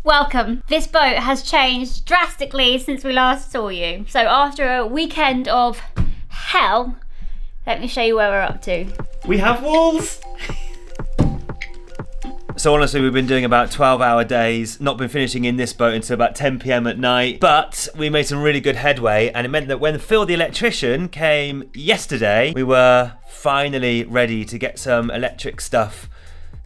Welcome. This boat has changed drastically since we last saw you. So after a weekend of hell, let me show you where we're up to. We have walls! So honestly, we've been doing about 12-hour days, not been finishing in this boat until about 10 p.m. at night, but we made some really good headway, and it meant that when Phil the electrician came yesterday, we were finally ready to get some electric stuff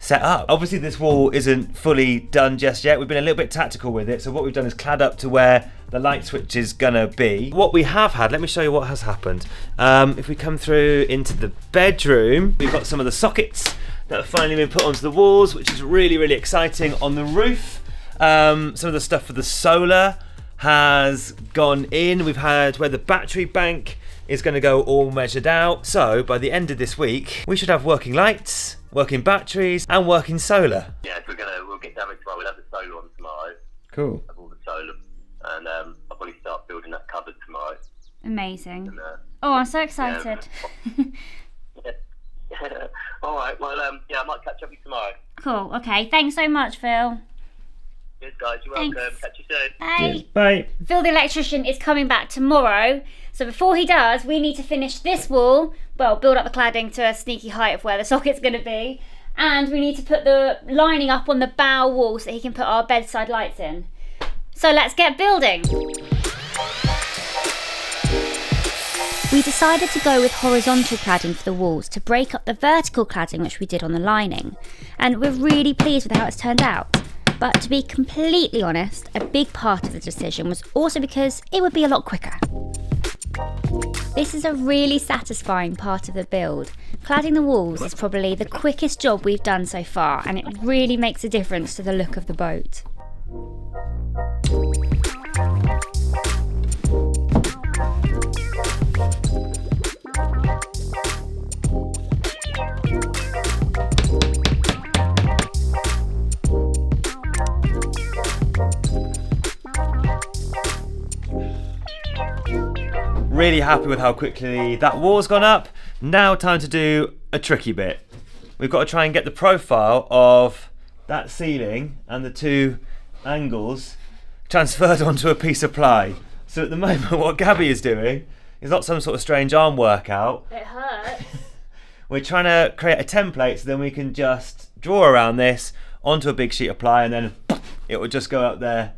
set up. Obviously this wall isn't fully done just yet. We've been a little bit tactical with it, so what we've done is clad up to where the light switch is gonna be. What we have had, let me show you what has happened. If we come through into the bedroom, we've got some of the sockets that have finally been put onto the walls, which is really, really exciting. On the roof, some of the stuff for the solar has gone in. We've had where the battery bank is gonna go all measured out. So by the end of this week, we should have working lights, working batteries, and working solar. Yeah, we'll get down tomorrow. We'll have the solar on tomorrow. Cool. Have all the solar, and I'll probably start building that cupboard tomorrow. Amazing. And, oh, I'm so excited. Yeah. All right. Well, yeah, I might catch up with you tomorrow. Cool. Okay. Thanks so much, Phil. Good guys. You're Thanks. welcome. Catch you soon. Bye. Cheers. Bye. Phil the electrician is coming back tomorrow. So before he does, we need to finish this wall. Well, build up the cladding to a sneaky height of where the socket's going to be. And we need to put the lining up on the bow wall so that he can put our bedside lights in. So let's get building. We decided to go with horizontal cladding for the walls to break up the vertical cladding which we did on the lining. And we're really pleased with how it's turned out. But to be completely honest, a big part of the decision was also because it would be a lot quicker. This is a really satisfying part of the build. Cladding the walls is probably the quickest job we've done so far, and it really makes a difference to the look of the boat. Really happy with how quickly that wall's gone up. Now time to do a tricky bit. We've got to try and get the profile of that ceiling and the two angles transferred onto a piece of ply. So at the moment what Gabby is doing is not some sort of strange arm workout. It hurts. We're trying to create a template so then we can just draw around this onto a big sheet of ply and then it will just go up there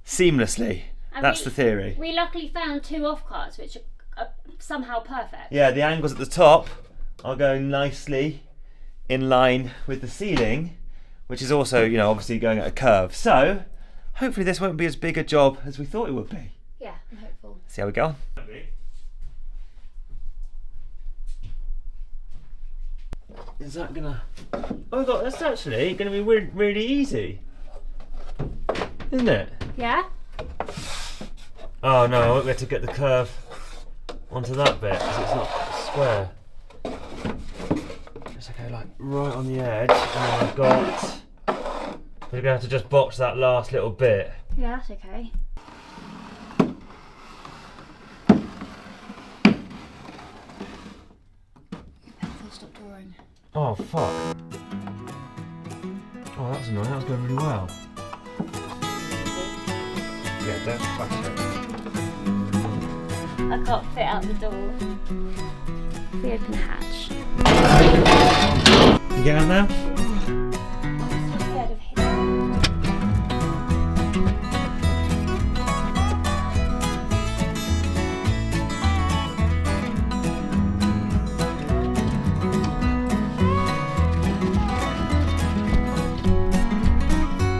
seamlessly. And that's the theory. We luckily found two offcuts which are somehow perfect. Yeah, the angles at the top are going nicely in line with the ceiling, which is also, you know, obviously going at a curve. So hopefully this won't be as big a job as we thought it would be. Yeah, I'm hopeful. See how we go on. Is that gonna... Oh god, that's actually gonna be really easy. Isn't it? Yeah? Oh no, we have to get the curve onto that bit because it's not square. Just okay, like right on the edge, and then I've got... We're gonna have to just box that last little bit. Yeah, that's okay. Stop drawing. Oh fuck. Oh, that's annoying, that was going really well. Yeah, don't splash it. I can't fit out the door. We open the hatch. You get out now? I'm scared of hitting.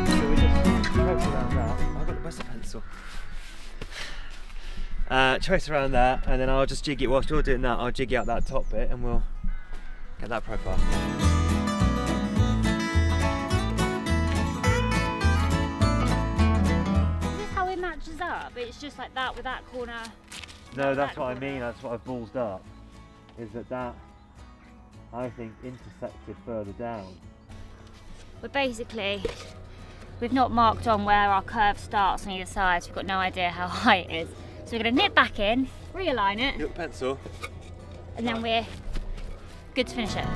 So we just trace around that. I've got the best pencil. Trace around that, and then I'll just jig it whilst you're doing that. I'll jig out that top bit, and we'll get that profile. Is this how it matches up? It's just like that with that corner. No, that's what I mean. That's what I've ballsed up. Is that I think intersected further down. But basically, we've not marked on where our curve starts on either side, so we've got no idea how high it is. So we're going to nip back in, realign it, Little pencil. and then we're good to finish it.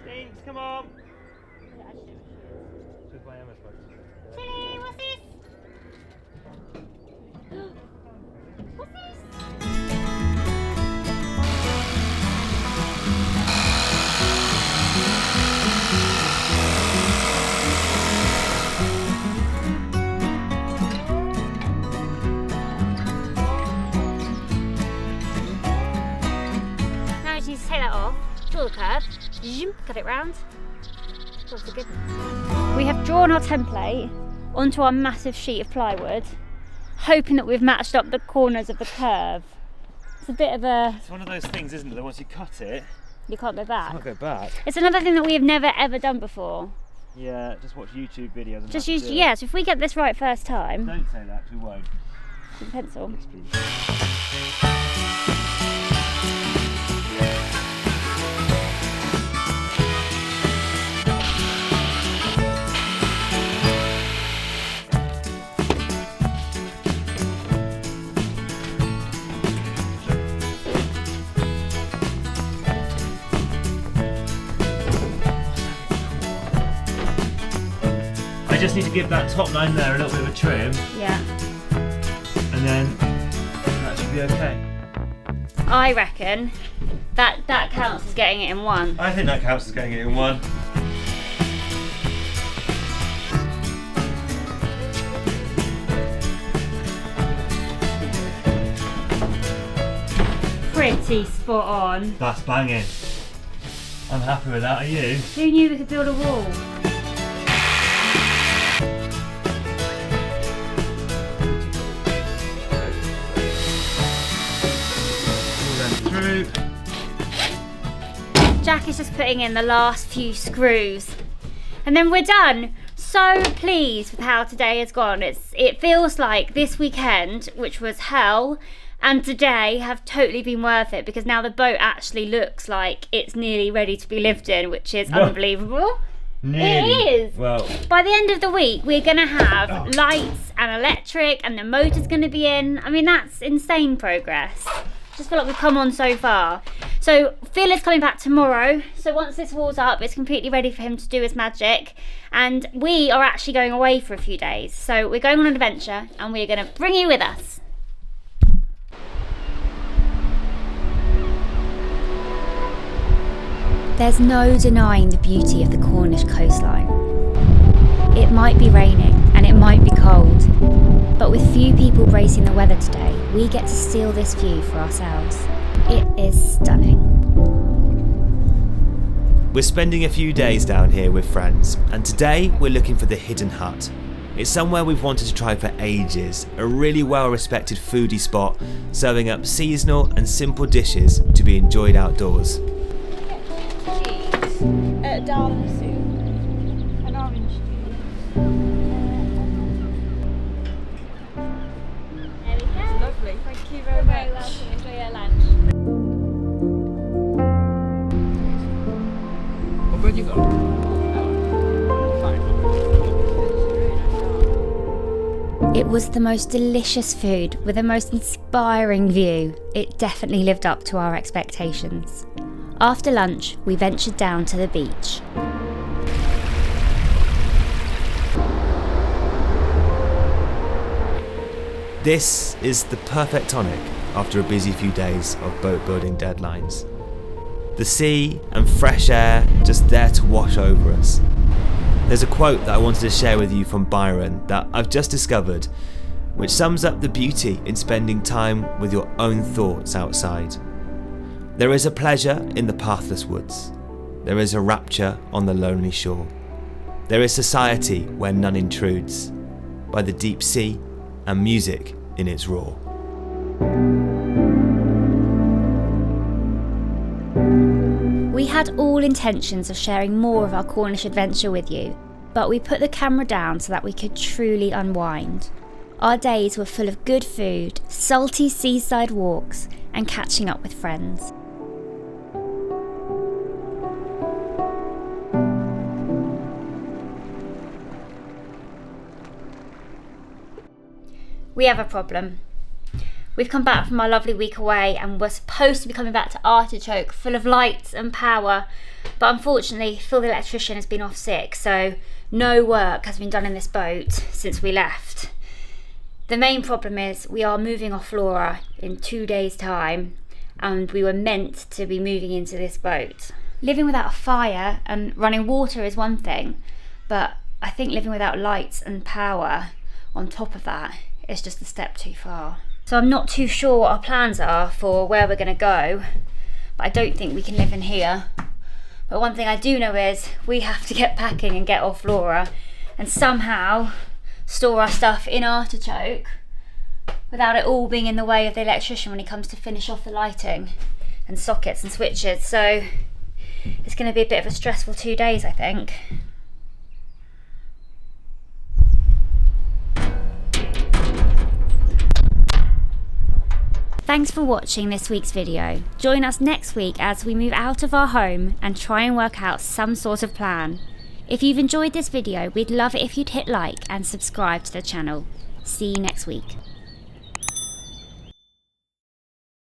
Stinks, come on. Tilly, what's this? What's this? Now I just need to take that off, draw the curve, zoom, cut it round. Oh, for goodness. We have drawn our template onto our massive sheet of plywood, hoping that we've matched up the corners of the curve. It's a bit of a... It's one of those things, isn't it, that once you cut it, You can't go back. you can't go back. It's another thing that we have never ever done before. Yeah, just watch YouTube videos and Just have to use, do it. yeah, so if we get this right first time, Don't say that, 'cause we won't. with a pencil. Yes, please. I just need to give that top line there a little bit of a trim, Yeah. and then that should be okay. I reckon that counts as getting it in one. I think that counts as getting it in one. Pretty spot on. That's banging. I'm happy with that, are you? Who knew we could build a wall? Through. Jack is just putting in the last few screws and then we're done. So pleased with how today has gone. It feels like this weekend, which was hell, and today have totally been worth it, because now the boat actually looks like it's nearly ready to be lived in, which is Whoa. Unbelievable. Nearly. It is. Well, By the end of the week, we're going to have lights and electric, and the motor's going to be in. I mean, that's insane progress. Just feel like we've come on so far. So Phil is coming back tomorrow. So once this wall's up, it's completely ready for him to do his magic. And we are actually going away for a few days. So we're going on an adventure, and we're going to bring you with us. There's no denying the beauty of the Cornish coastline. It might be raining and it might be cold, but with few people bracing the weather today, we get to steal this view for ourselves. It is stunning. we're spending a few days down here with friends, and today we're looking for the Hidden Hut. It's somewhere we've wanted to try for ages, a really well-respected foodie spot, serving up seasonal and simple dishes to be enjoyed outdoors. Darling soup, an orange juice. There we go. Lovely, thank you very much. Very welcome. Enjoy your lunch. What bread you got? It was the most delicious food with the most inspiring view. It definitely lived up to our expectations. After lunch, we ventured down to the beach. This is the perfect tonic after a busy few days of boat building deadlines. The sea and fresh air just there to wash over us. There's a quote that I wanted to share with you from Byron that I've just discovered, which sums up the beauty in spending time with your own thoughts outside. There is a pleasure in the pathless woods. There is a rapture on the lonely shore. There is society where none intrudes, by the deep sea and music in its roar. We had all intentions of sharing more of our Cornish adventure with you, but we put the camera down so that we could truly unwind. Our days were full of good food, salty seaside walks, and catching up with friends. We have a problem. We've come back from our lovely week away and we're supposed to be coming back to Artichoke full of lights and power, but unfortunately Phil the electrician has been off sick, so no work has been done in this boat since we left. The main problem is we are moving off Flora in 2 days' time, and we were meant to be moving into this boat. Living without a fire and running water is one thing, but I think living without lights and power on top of that is just a step too far. So I'm not too sure what our plans are for where we're going to go, but I don't think we can live in here. But one thing I do know is we have to get packing and get off Flora and somehow store our stuff in Artichoke without it all being in the way of the electrician when he comes to finish off the lighting and sockets and switches. So it's going to be a bit of a stressful 2 days, I think. Thanks for watching this week's video. Join us next week as we move out of our home and try and work out some sort of plan. If you've enjoyed this video, we'd love it if you'd hit like and subscribe to the channel. See you next week.